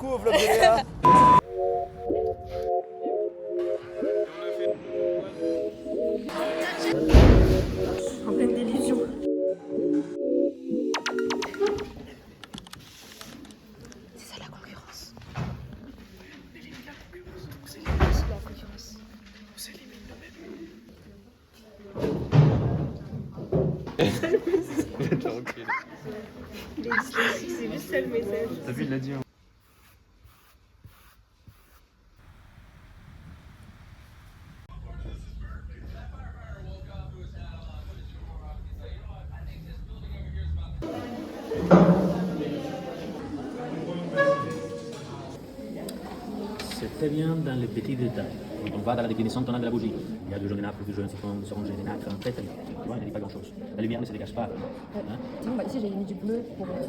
beaucoup au vlog de Léa. En pleine délusion. C'est ça la concurrence. On élimine la concurrence. On s'élimine la concurrence. On s'élimine nous-mêmes. Il est dyslexique, c'est juste ça le message. T'as vu, il l'a dit. Hein. C'est très bien dans les petits détails. Quand on va dans la déclinaison tonale de la bougie, il y a du jaune plus de jaune orange et des nacres, très très bien. Tu vois, il n'y a pas grand chose. La lumière ne se dégage pas. Hein? Sinon, bah, ici j'ai mis du bleu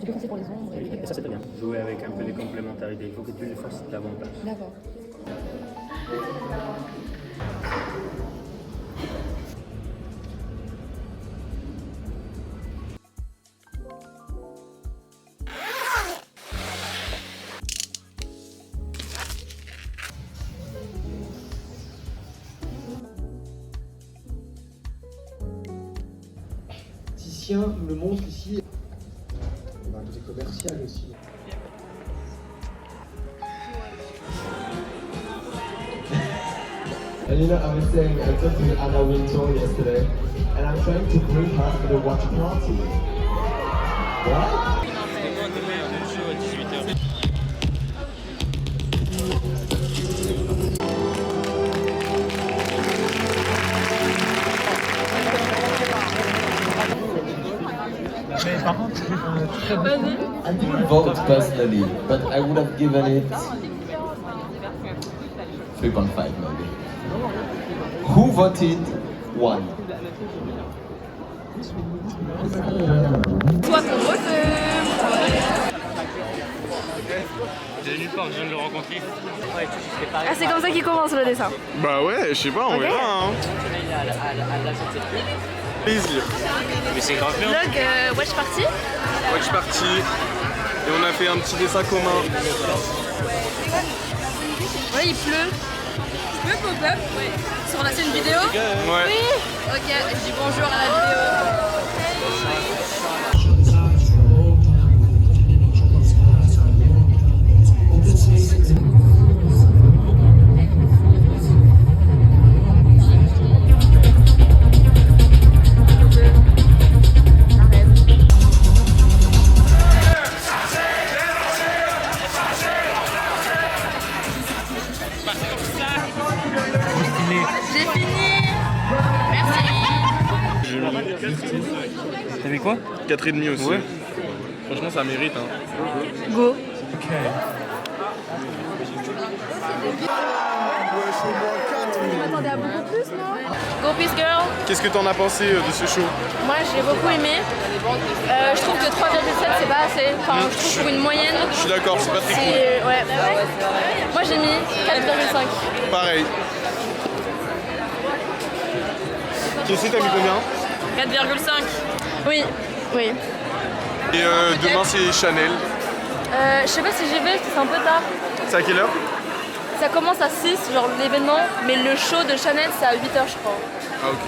foncé pour les ombres. Et ça, c'est très bien. Jouer avec un peu de complémentarité, il faut que tu le fasses davantage. D'accord. Titien me montre ici. On a un côté commercial aussi. Alina, I was saying I talked to Anna Wintour yesterday, and I'm trying to bring her to the watch party. What? I didn't vote personally, but I would have given it 3.5 maybe. Who voted 1? Toi ton vote J'ai nulle part, je viens de le rencontrer. Ah c'est comme ça qu'il commence le dessin. Bah ouais, je sais pas, on verra. Hein. Plaisir. Mais c'est grave bien. Vlog Watch Party. Watch party. Et on a fait un petit dessin commun. Ouais il pleut. Je peux pop-up sur la scène vidéo. Ouais. Oui. Ok, je dis bonjour à la vidéo. J'ai fini. Merci. T'as mis quoi? 4,5 aussi. Ouais. Franchement, ça mérite. Hein. Go. Je m'attendais à beaucoup plus, non? Go Peace Girl. Qu'est-ce que t'en as pensé de ce show? Moi j'ai beaucoup aimé. Je trouve que 3,7 c'est pas assez. Enfin, je trouve pour une moyenne. Je suis d'accord, c'est pas très cool. C'est. Ouais. Moi j'ai mis 4,5. Pareil. Casey, t'as mis combien? 4,5. Oui, oui. Et demain, c'est Chanel. Je sais pas si j'y vais parce que c'est un peu tard. C'est à quelle heure? Ça commence à 6, genre l'événement, mais le show de Chanel c'est à 8h je crois. Ah, ok.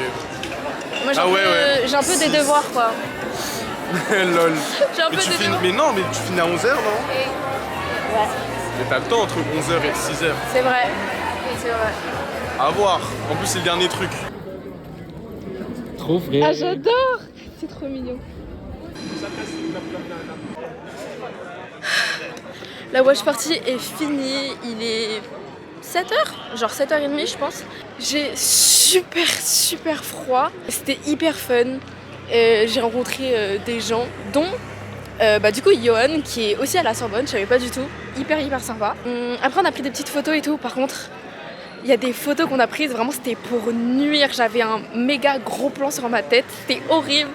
Moi j'ai Ah, ouais. j'ai un peu des devoirs quoi. Lol. J'ai un peu Mais, des devoirs. mais non, mais tu finis à 11h, non? Ouais, Mais t'as le temps entre 11h et 6h. c'est vrai. C'est vrai. À voir. En plus, c'est le dernier truc. Trop frais. Ah j'adore. C'est trop mignon. La watch party est finie, il est 7h, genre 7h30 je pense. J'ai super froid, c'était hyper fun. J'ai rencontré des gens dont du coup Johan qui est aussi à la Sorbonne, je savais pas du tout, hyper sympa. Après on a pris des petites photos et tout, par contre il y a des photos qu'on a prises, vraiment c'était pour nuire, j'avais un méga gros plan sur ma tête, c'était horrible.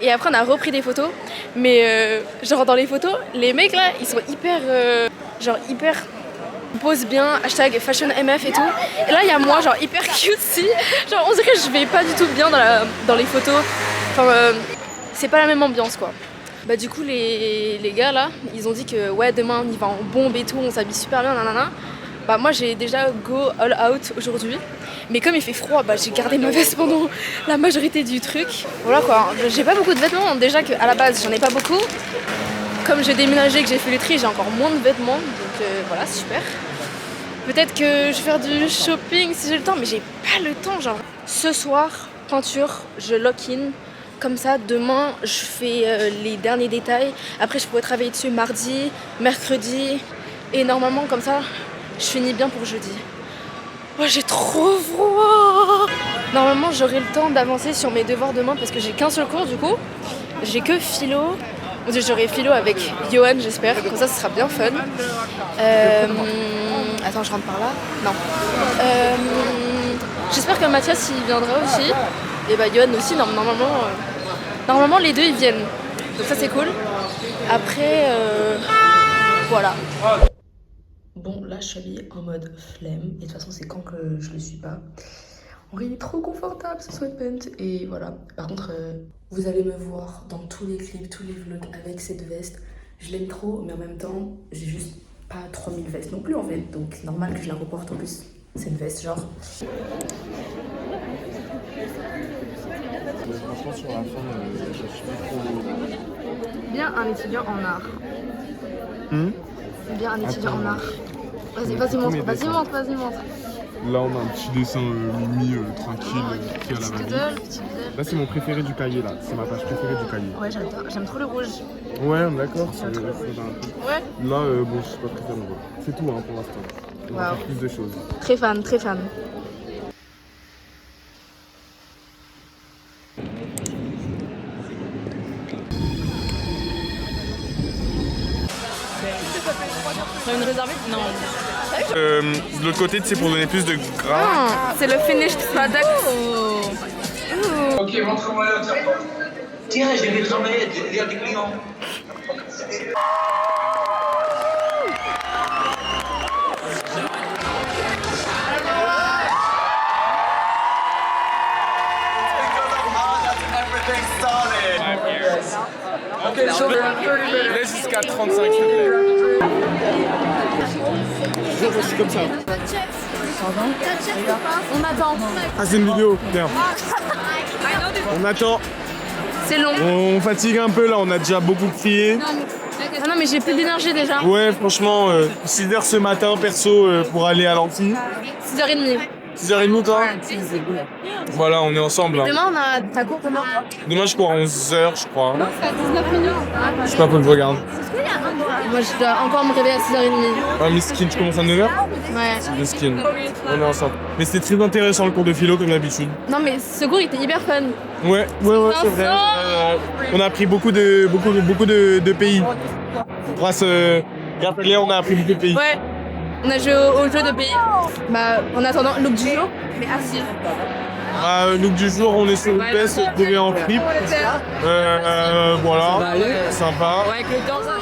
Et après on a repris des photos, mais genre dans les photos, les mecs là, ils sont hyper, ils posent bien, hashtag FashionMF et tout. Et là il y a moi, genre hyper cutesy, genre on dirait que je vais pas du tout bien dans les photos. Enfin, c'est pas la même ambiance quoi. Bah du coup les gars là, ils ont dit que ouais demain on y va en bombe et tout, on s'habille super bien, nanana. Bah moi j'ai déjà go all out aujourd'hui. Mais comme il fait froid, bah j'ai gardé ma veste pendant la majorité du truc. Voilà quoi, j'ai pas beaucoup de vêtements, déjà qu'à la base j'en ai pas beaucoup. Comme j'ai déménagé, que j'ai fait le tri, j'ai encore moins de vêtements, donc voilà, super. Peut-être que je vais faire du shopping si j'ai le temps, mais j'ai pas le temps, genre. Ce soir, peinture, je lock-in. Comme ça, demain, je fais les derniers détails. Après, je pourrais travailler dessus mardi, mercredi. Et normalement, comme ça, je finis bien pour jeudi. Oh, j'ai trop froid! Normalement, j'aurai le temps d'avancer sur mes devoirs demain parce que j'ai qu'un seul cours, du coup. J'ai que philo. J'aurai philo avec Johan, j'espère. Comme ça, ce sera bien fun. Attends, je rentre par là? Non. J'espère que Mathias, il viendra aussi. Et bah, Johan aussi, normalement, les deux, ils viennent. Donc ça, c'est cool. Après, voilà. Bon, là, je suis habillée en mode flemme. Et de toute façon, c'est quand que je le suis pas. En vrai, il est trop confortable, ce sweatpant. Et voilà. Par contre, vous allez me voir dans tous les clips, tous les vlogs avec cette veste. Je l'aime trop, mais en même temps, j'ai juste pas 3000 vestes non plus, en fait. Donc, normal que je la reporte en plus. C'est une veste, genre. Franchement, sur la fin, je suis pas trop... Bien un étudiant en art. Bien un étudiant en art. Vas-y, montre. Là, on a un petit dessin Mimi tranquille qui est à la va-vite. Là, c'est mon préféré du cahier, là. C'est ma page préférée du cahier. Ouais, j'adore. J'aime trop le rouge. Ouais, d'accord. C'est Ouais. Là, bon, je suis pas très fan. C'est tout hein, pour l'instant. On va faire plus de choses. Très fan, très fan. Une réservée? Non. De l'autre côté, c'est pour donner plus de gras. Ah, c'est le finished product. Ok, montre-moi le tiens. Tiens, je vais travailler, il y a des clients. Okay, laisse jusqu'à 35 s'il te plaît. Je suis comme ça. On attend. Ah, c'est une vidéo, bien. On attend. C'est long. On fatigue un peu là, on a déjà beaucoup crié. Ah non, mais j'ai plus d'énergie déjà. Ouais, franchement, 6h ce matin, perso, pour aller à l'anti. 6h30. 6h30 toi? Voilà, on est ensemble. Hein. Demain, on a ta cours demain. Demain, je cours à 11h, je crois. Non, c'est à 19 minutes. Je sais pas, faut que je regarde. Moi, je dois encore me réveiller à 6h30. Ah, mais skin, tu commences à 9h? Ouais. Le skin. On est ensemble. Mais c'était très intéressant le cours de philo, comme d'habitude. Non, mais ce cours, il était hyper fun. Ouais, c'est vrai. On a appris beaucoup de pays. Grâce à Léa, on a appris beaucoup de pays. Ouais. On a joué au jeu de pays. Bah, en attendant, look du jour, mais assis. Look du jour, on est sur le PS, trouvé en fripe. Voilà, sympa. Ouais, avec le temps, ça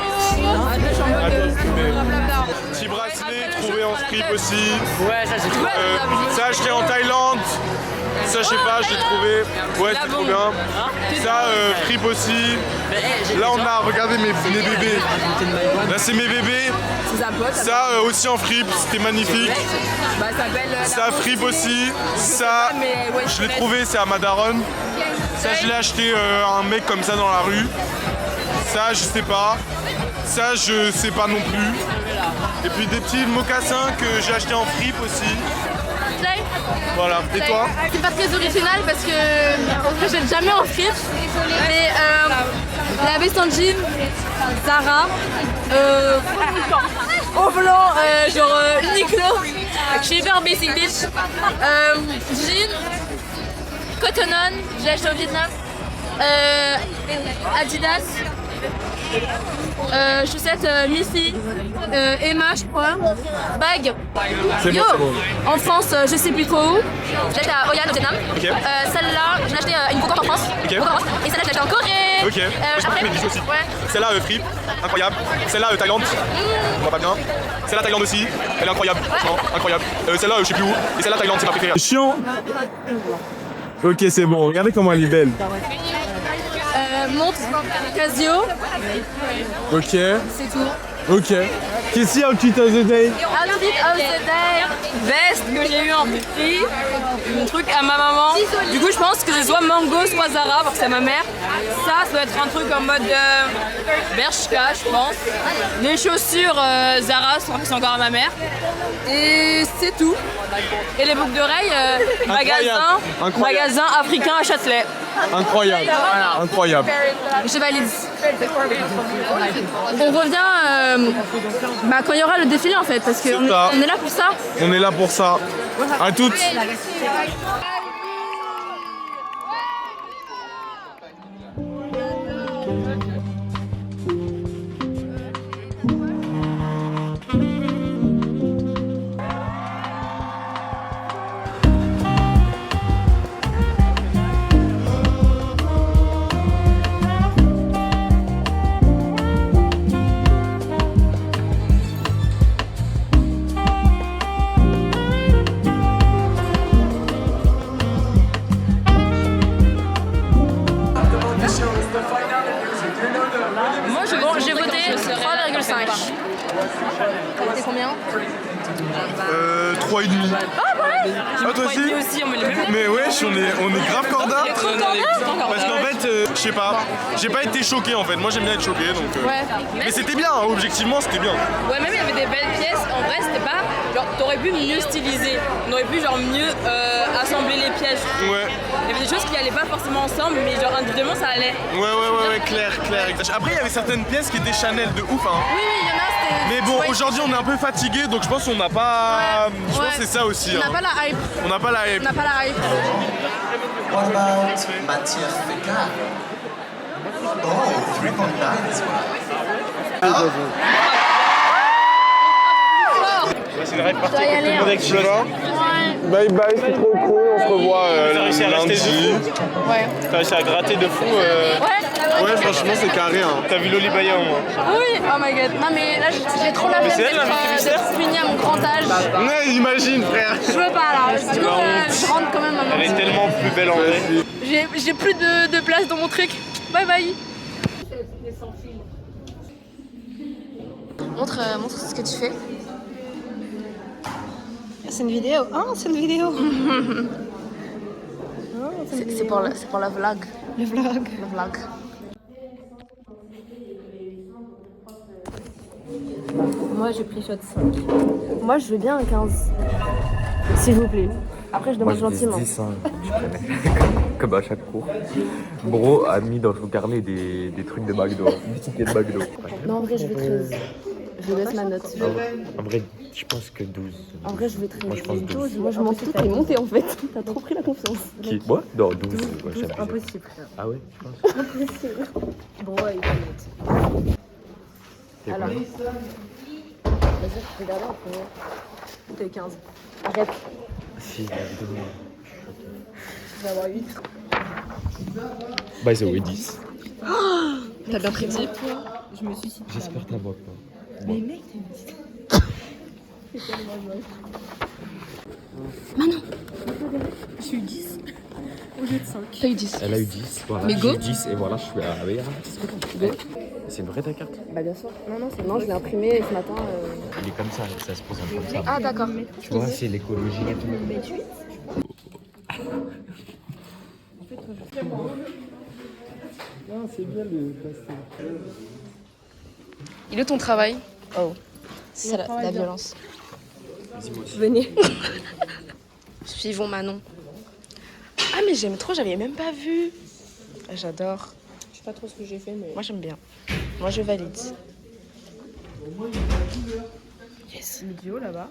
Petit bracelet trouvé en strip aussi. Ouais, ça c'est tout. Ça acheté en Thaïlande. Ça je sais pas, je l'ai trouvé. Ouais, c'est trop bien. Ça fripe aussi. Là on a regardé mes bébés. Là c'est mes bébés. Ça aussi en fripe, c'était magnifique. Ça fripe aussi. Ça je l'ai trouvé, c'est à Madaron. Ça je l'ai acheté à un mec comme ça dans la rue. Ça je sais pas. Ça je sais pas non plus. Et puis des petits mocassins que j'ai achetés en fripe aussi. Voilà, et toi? C'est pas très original parce que je jette jamais en fripe. Mais la veste en jean, Zara, au blanc, genre Uniqlo, je suis hyper basic bitch. Jean, Cotton On, j'ai acheté au Vietnam, Adidas. Chaussettes Missy, Emma je crois, bague. Yo, en France je sais plus trop où. J'ai acheté à Hoi An au Vietnam. Celle-là, je l'ai acheté une cocotte en France. Et celle-là je l'ai acheté en Corée. Ok, je Après, mes bijoux aussi. ouais. Celle-là, fripe, incroyable. Celle-là, Thaïlande, on voit pas bien. Celle-là, Thaïlande aussi, elle est incroyable, franchement, incroyable. Celle-là, je sais plus où. Et celle-là, Thaïlande, c'est ma préférée. Chiant. Ok, c'est bon, regardez comment elle est belle. Montre Casio, Ok, c'est tout. ok. Qu'est-ce qu'il y a outfit of the day? Outfit of the day. Veste que j'ai eu en prix, un truc à ma maman. Du coup, je pense que ce soit Mango, soit Zara, parce que c'est ma mère. Ça doit être un truc en mode Bershka, je pense. Les chaussures Zara, c'est encore à ma mère. Et c'est tout. Et les boucles d'oreilles, magasin africain à Châtelet. Incroyable, incroyable. Je valide. On revient quand il y aura le défilé en fait, parce qu'on est là pour ça. On est là pour ça. À toutes. Moi j'ai voté 3,5. T'es combien? 3,5. Ah pareil. Ah toi aussi? Mais wesh, on est grave corda. Parce qu'en fait, je sais pas, j'ai pas été choqué en fait. Moi j'aime bien être choqué donc. Ouais. Mais c'était bien, hein, objectivement c'était bien. Ouais, même il y avait des belles pièces. En vrai, c'était pas. Genre, t'aurais pu mieux styliser. On aurait pu genre mieux assembler les pièces. Ouais. Il y avait des choses qui allaient pas forcément ensemble, mais genre individuellement ça allait. Ouais, clair. Après il y avait certaines pièces qui étaient Chanel de ouf hein. Oui, il y en a, c'était. Mais bon, aujourd'hui on est un peu fatigué donc je pense qu'on n'a pas. Je pense que c'est ça aussi. On n'a pas la hype. On n'a pas la hype. On n'a pas la hype. What about matière fécale? Oh, 3.9 as well. C'est une rêve partie avec tout le monde explose. Bye bye, c'est trop cool, on se revoit T'as réussi à rester lundi. Ouais. T'as réussi à gratter de fou. Ouais, franchement c'est carré hein. T'as vu l'Olibaya au moins. Oui, oh my god. Non mais là j'ai trop la peine c'est elle, l'invité mystère d'être punie à mon grand âge. Ouais, imagine frère. Je veux pas là. Du coup, je rentre quand même à Elle est tellement plus belle en vrai. J'ai plus de place dans mon truc. Bye bye. Montre ce que tu fais. C'est une vidéo. Oh, c'est une vidéo. C'est pour la vlog. Le vlog. Le vlog. Moi j'ai pris shot 5. Moi je veux bien un 15. S'il vous plaît. Après je demande gentiment. 10, hein, tu connais. Comme à chaque cours. Bro a mis dans son carnet des trucs de McDo, des tickets de McDo. Non en vrai je veux 13. Je laisse ma note. En vrai, je pense que 12. En vrai je veux 13. Moi je pense 12. Moi je m'en fous, t'es monté en fait. T'as trop pris la confiance. Qui? Moi? Non, 12. Ouais, j'ai abusé. Impossible frère. Ah ouais, tu penses? Impossible. Bon ouais, il est note. T'es Alors. combien? Vas-y, je regarde en premier. T'es 15. Arrête. Si, évidemment. Tu vas avoir 8. By the way, 10. T'as bien prédit. J'espère que la voix pas. Mais mec, t'es Manon. J'ai eu 10 au lieu de 5. T'as eu 10. Elle a eu 10. Voilà, Mais go. j'ai eu 10 et voilà, je suis à la Go. C'est une vraie ta carte? Bah bien sûr. Non, je l'ai imprimé ce matin. Il est comme ça se pose un peu comme ça. Ah d'accord. Tu vois, c'est l'écologie et tout. Il est ton travail? Oh. C'est la violence. Venez. Suivons Manon. Ah mais j'aime trop, j'avais même pas vu. J'adore. Je sais pas trop ce que j'ai fait, mais. Moi j'aime bien. Moi je valide. Yes. Vidéo là-bas.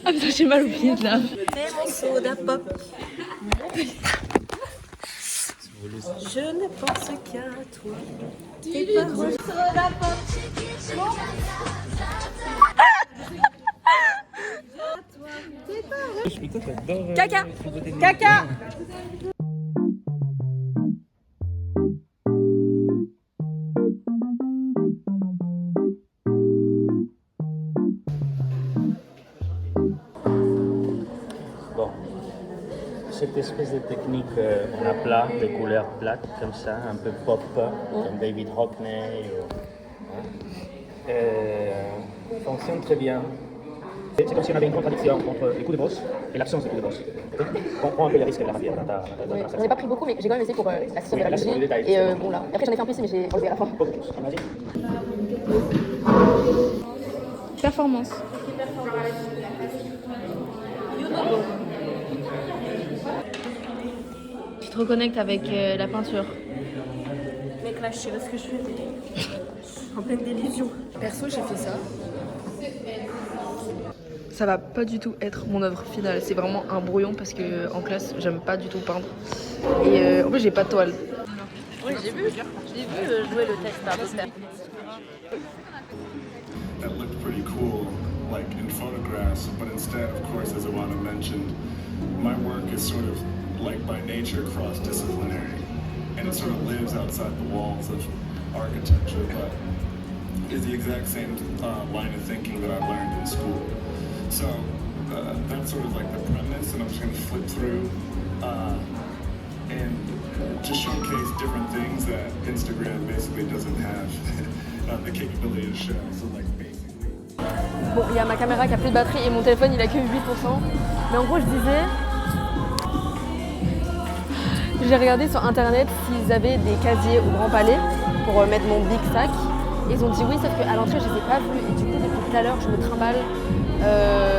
Ah putain j'ai mal au pied là. C'est mon soda pop. Je ne pense qu'à toi. Tes paroles. Soda pop. Caca. Caca. cette espèce de technique en aplat, de couleurs plates, comme ça, un peu pop, comme David Hockney. Fonctionne très bien. C'est comme si on avait une contradiction entre les coups de boss et l'absence de coups de boss. On prend un peu les risques de la matière dans ta J'en ai pas pris beaucoup, mais j'ai quand même essayé pour la session de la bougie. Et bon là. Après j'en ai fait un peu ici, mais j'ai enlevé à la fin. Performance. Tu te reconnectes avec la peinture. Mec, là, je sais pas ce que je fais. En pleine délusion. Perso, j'ai fait ça. Ça va pas du tout être mon œuvre finale. C'est vraiment un brouillon parce que en classe, j'aime pas du tout peindre. Et en plus, j'ai pas de toile. Oui, j'ai vu jouer le test à poster. That looked pretty cool, like in photographs, but instead, of course, as Iwana mentioned, my work is sort of, like by nature, cross-disciplinary, and it sort of lives outside the walls of architecture, but is the exact same line of thinking that I learned in school. So that's sort of like the premise, and I'm just going to flip through and just showcase different things that Instagram basically doesn't have the capability to show. So like basically. Bon, il y a ma caméra qui a plus de batterie et mon téléphone il a que 8%. Mais en gros, je disais, j'ai regardé sur internet s'ils avaient des casiers au Grand Palais pour mettre mon big sac. Et ils ont dit oui, sauf qu'à l'entrée je les ai pas vus. Et du coup, depuis tout à l'heure, je me trimballe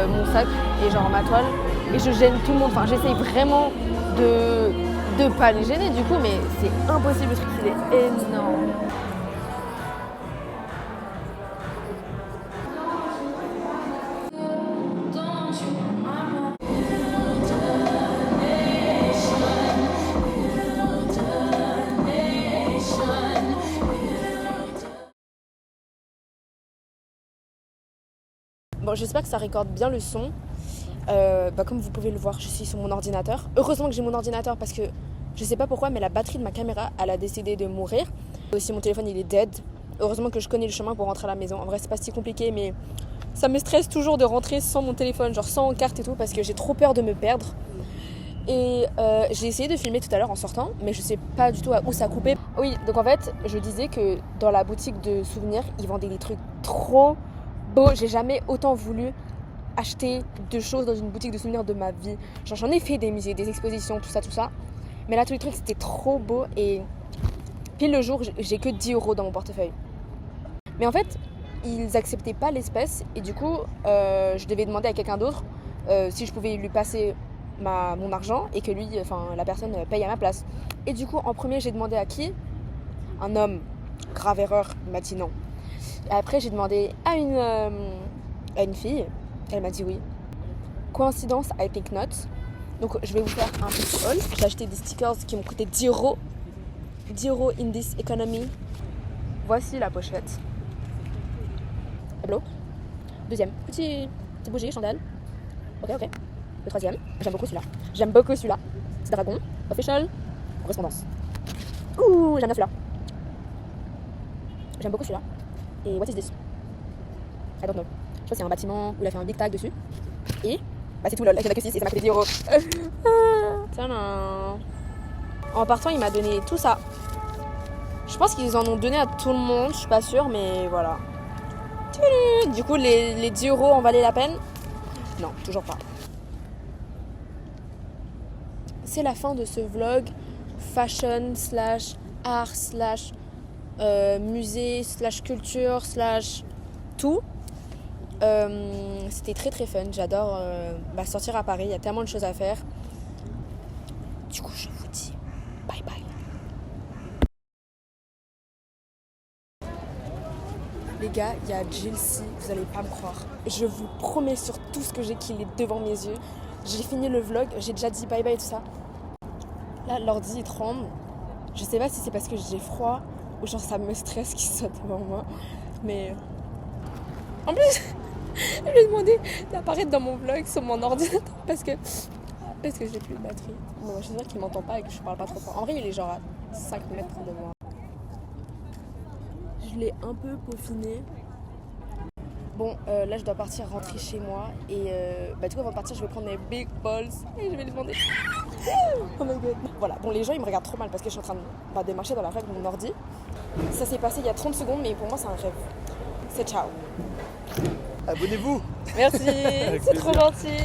mon sac et genre ma toile. Et je gêne tout le monde. Enfin, j'essaye vraiment de pas les gêner du coup, mais c'est impossible, le truc il est énorme. Bon, j'espère que ça recorde bien le son. Comme vous pouvez le voir, je suis sur mon ordinateur. Heureusement que j'ai mon ordinateur parce que je sais pas pourquoi, mais la batterie de ma caméra, elle a décidé de mourir. Aussi, mon téléphone, il est dead. Heureusement que je connais le chemin pour rentrer à la maison. En vrai, c'est pas si compliqué, mais ça me stresse toujours de rentrer sans mon téléphone, genre sans carte et tout, parce que j'ai trop peur de me perdre. Et j'ai essayé de filmer tout à l'heure en sortant, mais je sais pas du tout où ça a coupé. Oui, donc en fait, je disais que dans la boutique de souvenirs, ils vendaient des trucs trop beaux. J'ai jamais autant voulu acheter de choses dans une boutique de souvenirs de ma vie. Genre, j'en ai fait des musées, des expositions, tout ça. Mais là, tous les trucs, c'était trop beau. Et pile le jour, j'ai que 10 € dans mon portefeuille. Mais en fait, ils acceptaient pas l'espèce. Et du coup, je devais demander à quelqu'un d'autre si je pouvais lui passer mon argent et que lui, la personne paye à ma place. Et du coup, en premier, j'ai demandé à qui ? Un homme. Grave erreur, il m'a dit non. Et après, j'ai demandé à une fille. Elle m'a dit oui. Coïncidence, I think not. Donc je vais vous faire un petit haul. J'ai acheté des stickers qui m'ont coûté 10 €. 10 € in this economy. Voici la pochette. Tableau. Deuxième, petit bougie, chandelle. Ok. Le troisième, j'aime beaucoup celui-là. C'est dragon, official, correspondance. Ouh, j'aime bien celui-là. J'aime beaucoup celui-là. Et what is this? I don't know. Je crois que c'est un bâtiment où il a fait un big tag dessus. Et c'est tout lol, là il y en a que 6 et ça m'a coûté 10 €. Tadam. En partant, il m'a donné tout ça. Je pense qu'ils en ont donné à tout le monde, je suis pas sûre, mais voilà. Du coup, les 10 € en valaient la peine? Non, toujours pas. C'est la fin de ce vlog fashion / art / musée / culture / tout. C'était très très fun, j'adore sortir à Paris, il y a tellement de choses à faire. Du coup je vous dis bye bye. Les gars, il y a Jilcy, vous allez pas me croire. Je vous promets sur tout ce que j'ai qu'il est devant mes yeux. J'ai fini le vlog, j'ai déjà dit bye bye et tout ça. Là l'ordi il tremble. Je sais pas si c'est parce que j'ai froid ou genre ça me stresse qu'il soit devant moi. Mais en plus je lui ai demandé d'apparaître dans mon vlog sur mon ordinateur parce que j'ai plus de batterie. Bon, je suis sûre qu'il m'entend pas et que je parle pas trop fort. En vrai, il est genre à 5 mètres de moi. Je l'ai un peu peaufiné. Bon, là, je dois partir rentrer chez moi. Et du coup, avant de partir, je vais prendre mes big balls et je vais lui demander Oh my god. Voilà, bon, les gens ils me regardent trop mal parce que je suis en train de marcher dans la rue avec mon ordi. Ça s'est passé il y a 30 secondes, mais pour moi c'est un rêve. C'est ciao. Abonnez-vous. Merci, c'est trop gentil.